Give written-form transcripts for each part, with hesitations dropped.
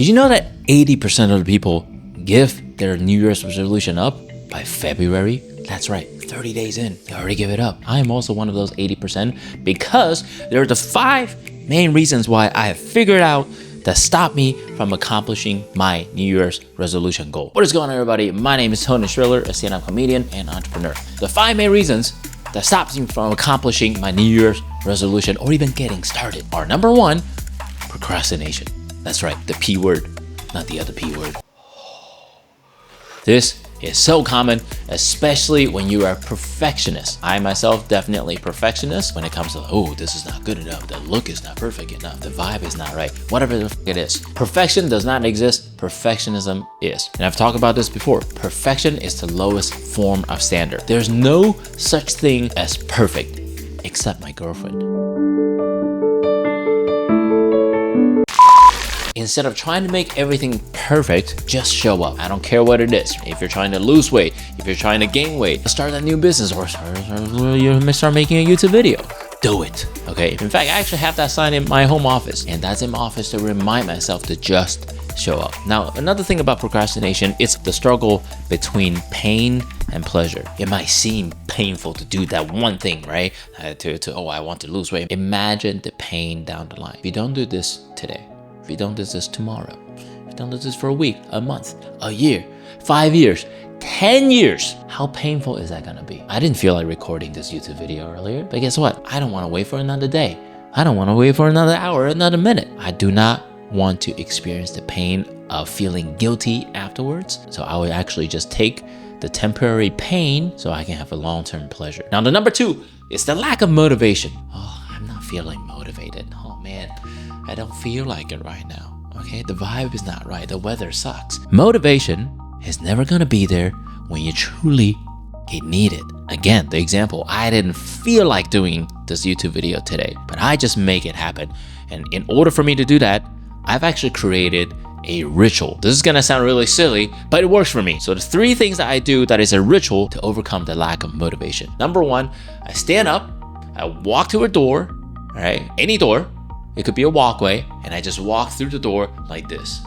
Did you know that 80% of the people give their New Year's resolution up by February? That's right, 30 days in, they already give it up. I am also one of those 80% because there are the 5 main reasons why I have figured out that stop me from accomplishing my New Year's resolution goal. What is going on, everybody? My name is Schriller, a stand-up comedian and entrepreneur. The 5 main reasons that stops me from accomplishing my New Year's resolution or even getting started are: number 1, procrastination. That's right, the P word, not the other P word. This is so common, especially when you are a perfectionist. I myself definitely perfectionist when it comes to, oh, this is not good enough, the look is not perfect enough, the vibe is not right, whatever the it is. Perfection does not exist, perfectionism is. And I've talked about this before. Perfection is the lowest form of standard. There's no such thing as perfect, except my girlfriend. Instead of trying to make everything perfect, just show up. I don't care what it is. If you're trying to lose weight, if you're trying to gain weight, start a new business, or start making a YouTube video, do it, okay? In fact, I actually have that sign in my home office, and that's in my office to remind myself to just show up. Now, another thing about procrastination, it's the struggle between pain and pleasure. It might seem painful to do that one thing, right? Oh, I want to lose weight. Imagine the pain down the line. If you don't do this today, if you don't do this tomorrow, if you don't do this for a week, a month, a year, 5 years, 10 years, how painful is that gonna be? I didn't feel like recording this YouTube video earlier, but guess what? I don't wanna wait for another day. I don't wanna wait for another hour, another minute. I do not want to experience the pain of feeling guilty afterwards. So I would actually just take the temporary pain so I can have a long-term pleasure. Now, the number 2 is the lack of motivation. Oh, I'm not feeling motivated. Oh man, I don't feel like it right now, okay? The vibe is not right, the weather sucks. Motivation is never gonna be there when you truly need it. Again, the example, I didn't feel like doing this YouTube video today, but I just make it happen. And in order for me to do that, I've actually created a ritual. This is gonna sound really silly, but it works for me. So the 3 things that I do that is a ritual to overcome the lack of motivation. Number 1, I stand up, I walk to a door, all right? Any door. It could be a walkway, and I just walk through the door like this.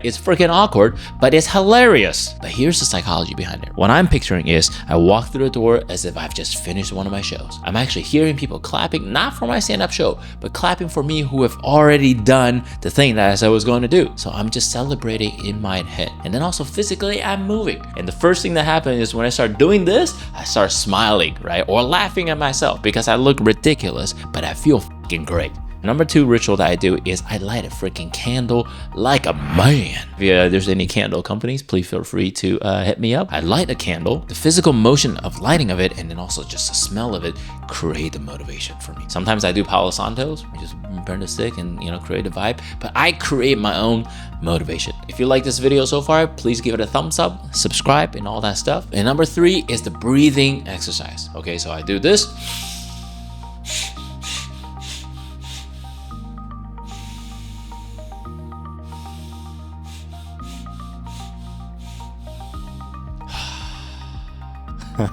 It's freaking awkward, but it's hilarious. But here's the psychology behind it. What I'm picturing is I walk through the door as if I've just finished one of my shows. I'm actually hearing people clapping, not for my stand-up show, but clapping for me who have already done the thing that I said I was going to do. So I'm just celebrating in my head. And then also physically, I'm moving. And the first thing that happens is when I start doing this, I start smiling, right? Or laughing at myself because I look ridiculous, but I feel fucking great. Number 2 ritual that I do is I light a freaking candle like a man. If there's any candle companies, please feel free to hit me up. I light a candle. The physical motion of lighting of it and then also just the smell of it create the motivation for me. Sometimes I do Palo Santos. I just burn the stick and create a vibe. But I create my own motivation. If you like this video so far, please give it a thumbs up, subscribe, and all that stuff. And number 3 is the breathing exercise. Okay, so I do this.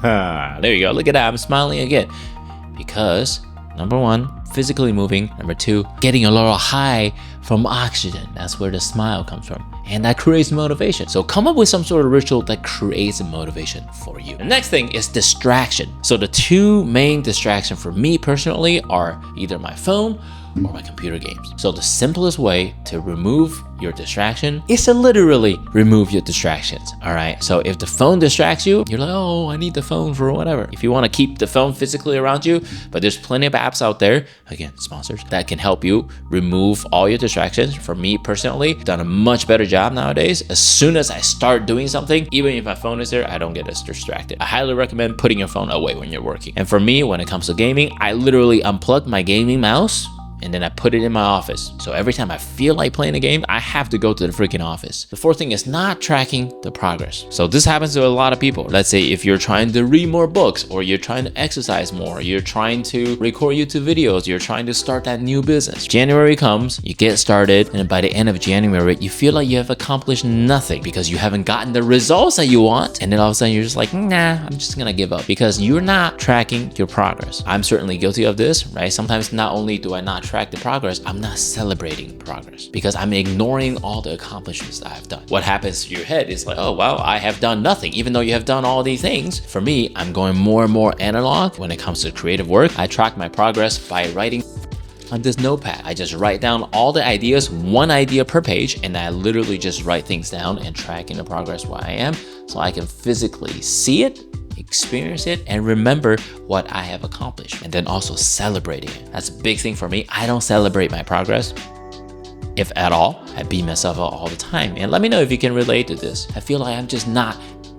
There you go. Look at that. I'm smiling again. Because number 1, physically moving. Number 2, getting a little high from oxygen. That's where the smile comes from. And that creates motivation. So come up with some sort of ritual that creates a motivation for you. The next thing is distraction. So the 2 main distractions for me personally are either my phone or my computer games. So the simplest way to remove your distraction is to literally remove your distractions, all right? So if the phone distracts you, you're like, oh, I need the phone for whatever. If you want to keep the phone physically around you, but there's plenty of apps out there, again, sponsors, that can help you remove all your distractions. For me personally, I've done a much better job nowadays. As soon as I start doing something, even if my phone is there, I don't get as distracted. I highly recommend putting your phone away when you're working. And for me, when it comes to gaming, I literally unplug my gaming mouse and then I put it in my office. So every time I feel like playing a game, I have to go to the freaking office. The fourth thing is not tracking the progress. So this happens to a lot of people. Let's say if you're trying to read more books, or you're trying to exercise more, you're trying to record YouTube videos, you're trying to start that new business. January comes, you get started, and by the end of January, you feel like you have accomplished nothing because you haven't gotten the results that you want. And then all of a sudden you're just like, nah, I'm just gonna give up because you're not tracking your progress. I'm certainly guilty of this, right? Sometimes not only do I not track the progress, I'm not celebrating progress because I'm ignoring all the accomplishments that I've done. What happens to your head is like, oh, well, I have done nothing, even though you have done all these things. For me, I'm going more and more analog when it comes to creative work. I track my progress by writing on this notepad. I just write down all the ideas, one idea per page, and I literally just write things down and tracking the progress where I am so I can physically see it, experience it, and remember what I have accomplished, and then also celebrating it. That's a big thing for me. I don't celebrate my progress, if at all. I beat myself up all the time. And let me know if you can relate to this. I feel like I'm just not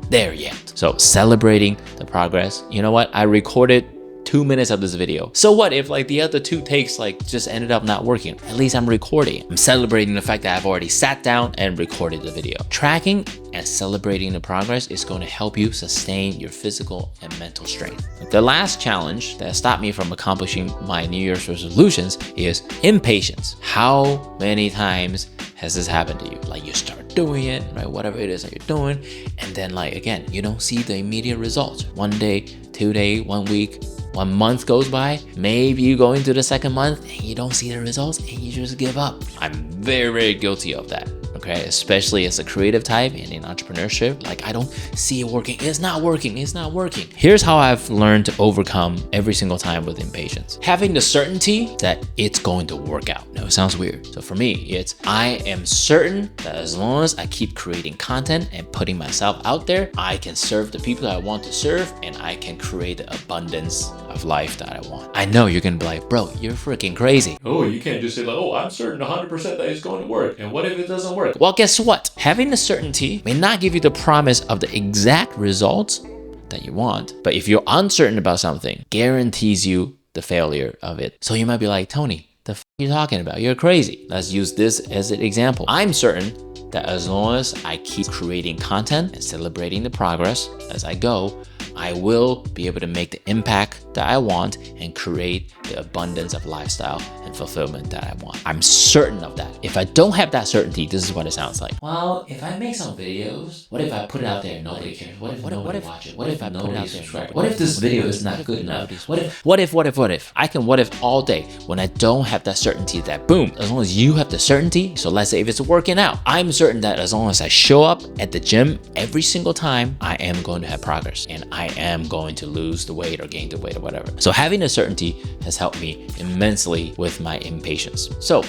there yet. So celebrating the progress. You know what? I recorded 2 minutes of this video. So what if like the other 2 takes like just ended up not working? At least I'm recording. I'm celebrating the fact that I've already sat down and recorded the video. Tracking and celebrating the progress is going to help you sustain your physical and mental strength. The last challenge that stopped me from accomplishing my New Year's resolutions is impatience. How many times has this happened to you? Like you start doing it, right? Whatever it is that you're doing, and then like again, you don't see the immediate results. 1 day, 2 days, 1 week, 1 month goes by, maybe you go into the second month and you don't see the results and you just give up. I'm very, very guilty of that. Okay, especially as a creative type and in entrepreneurship, like I don't see it working. It's not working. It's not working. Here's how I've learned to overcome every single time with impatience. Having the certainty that it's going to work out. No, it sounds weird. So for me, it's I am certain that as long as I keep creating content and putting myself out there, I can serve the people that I want to serve and I can create the abundance of life that I want. I know you're gonna be like, bro, you're freaking crazy. Oh, you can't just say like, oh, I'm certain 100% that it's going to work. And what if it doesn't work? Well, guess what? Having the certainty may not give you the promise of the exact results that you want, but if you're uncertain about something, guarantees you the failure of it. So you might be like, Tony, the f are you talking about? You're crazy. Let's use this as an example. I'm certain that as long as I keep creating content and celebrating the progress as I go, I will be able to make the impact that I want and create the abundance of lifestyle and fulfillment that I want. I'm certain of that. If I don't have that certainty, this is what it sounds like. Well, if I make some videos, what if I put it out there and nobody cares? What if nobody watch it? What if I put it out there and subscribe? What if this video is not good enough? What if? I can what if all day when I don't have that certainty that boom, as long as you have the certainty, so let's say if it's working out, I'm certain that as long as I show up at the gym every single time, I am going to have progress and I am going to lose the weight or gain the weight or whatever. So having a certainty has helped me immensely with my impatience. So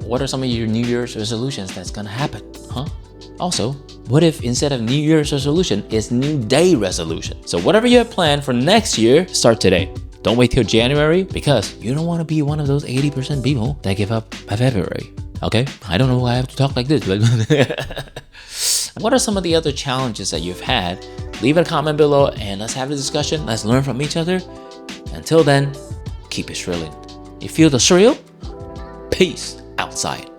what are some of your New Year's resolutions that's gonna happen, huh? Also, what if instead of New Year's resolution, it's New Day resolution? So whatever you have planned for next year, start today. Don't wait till January because you don't want to be one of those 80% people that give up by February. Okay? I don't know why I have to talk like this. What are some of the other challenges that you've had? Leave a comment below and let's have a discussion. Let's learn from each other. Until then, keep it shrilling. You feel the shrill? Peace outside.